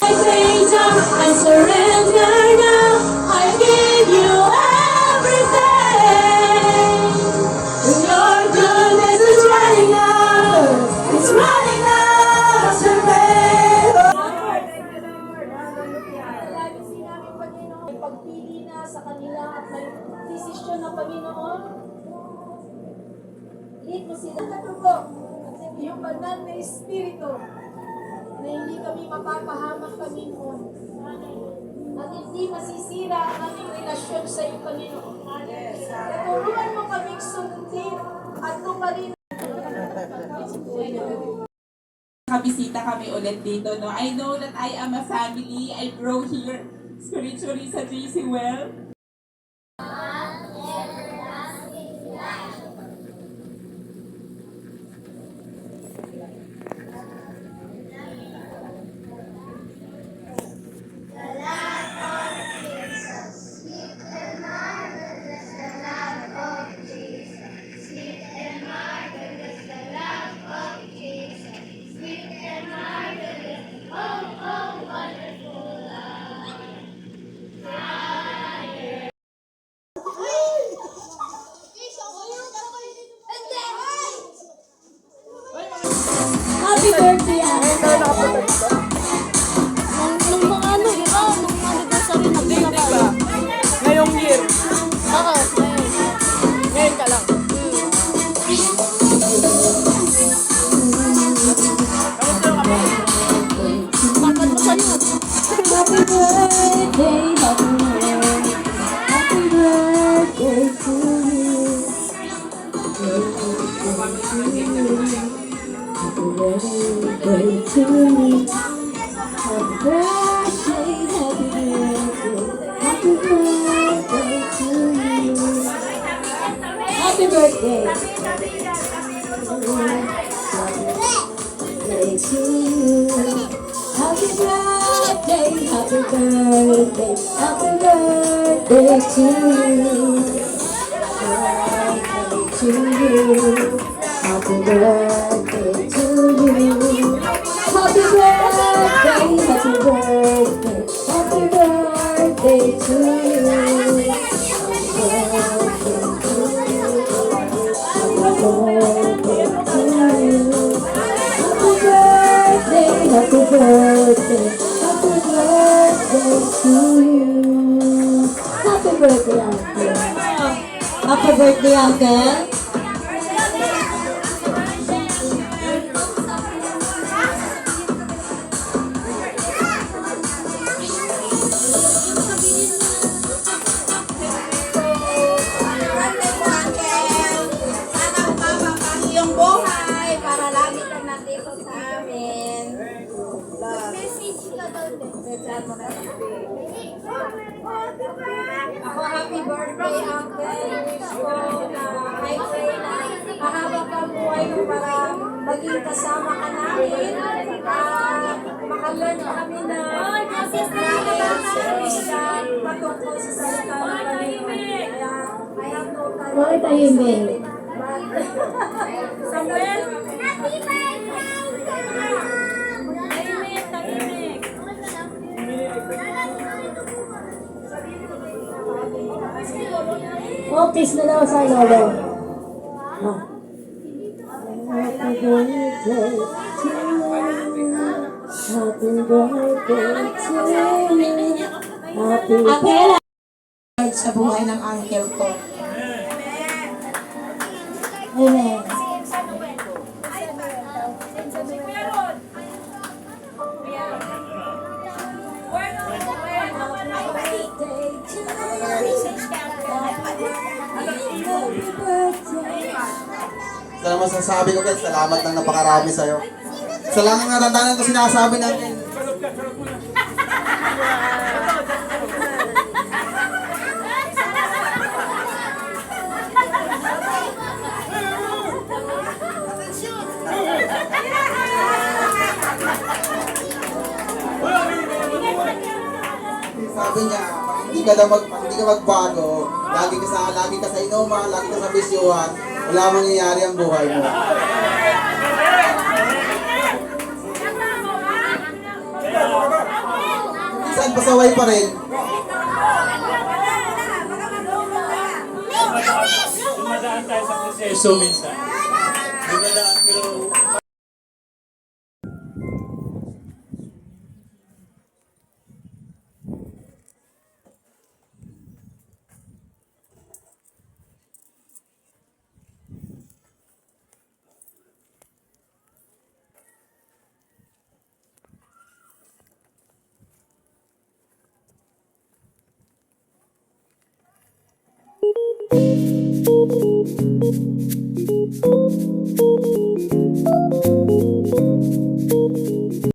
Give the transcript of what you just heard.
I surrender now. I give you everything. Your goodness is running out. It's running out to me. Lagi sinabi, Panginoon, pagpili na sa kanila at may desisyon ng Panginoon. Lead mo sila na dugo, yung banal na Espiritu, na hindi kami mapapahamak, Panginoon. At hindi masisira ang aming relasyon sa iyo, Panginoon. Turuan mo kaming sundin at tumarin. Kabisita kami ulit dito, no? I know that I am a family. I grow here spiritually sa JC Well. Happy birthday, Nung mga ano, di ba? Nung anniversary na Hindi ba? Ngayong year. Oo, Ngayon ka lang. Bakit mo sa'yo? Happy birthday, happy birthday, happy birthday to you. Happy birthday to you. Happy birthday, happy birthday to you. Happy birthday. Happy birthday to you. Happy birthday, happy birthday, happy birthday to you. Birthday to you. Happy birthday to you. Happy birthday, happy birthday, happy birthday to you. Happy birthday, happy birthday to you. Happy birthday, Uncle. Happy birthday, Uncle. Sana umabang ang iyong buhay para lagi ka nandito sa amin. Message ka daw din. Ako, happy birthday, Uncle. Wish ko na I pray na mahaba pa buhay mo para maging kasama ka namin. Maka-learn kami na Christian patungkol sa salita ng Panginoon. Kaya I have no time. Bakit tahimik? Samuel? Oh, kiss na daw sa lolo. Oh. Happy birthday to you. Happy birthday to you. Happy birthday. Sa buhay ng uncle ko. Amen. Sa masasabi ko, guys, salamat ng napakarami sa'yo. Sa lang ang natandanan ko sinasabi natin. Sabi niya, hindi ka magbago, lagi ka sa inuman, lagi ka sa bisyuhan, wala mangyayari ang buhay mo. pa rin. Dumadaan tayo sa proseso minsan. Dumadaan, pero Thank you.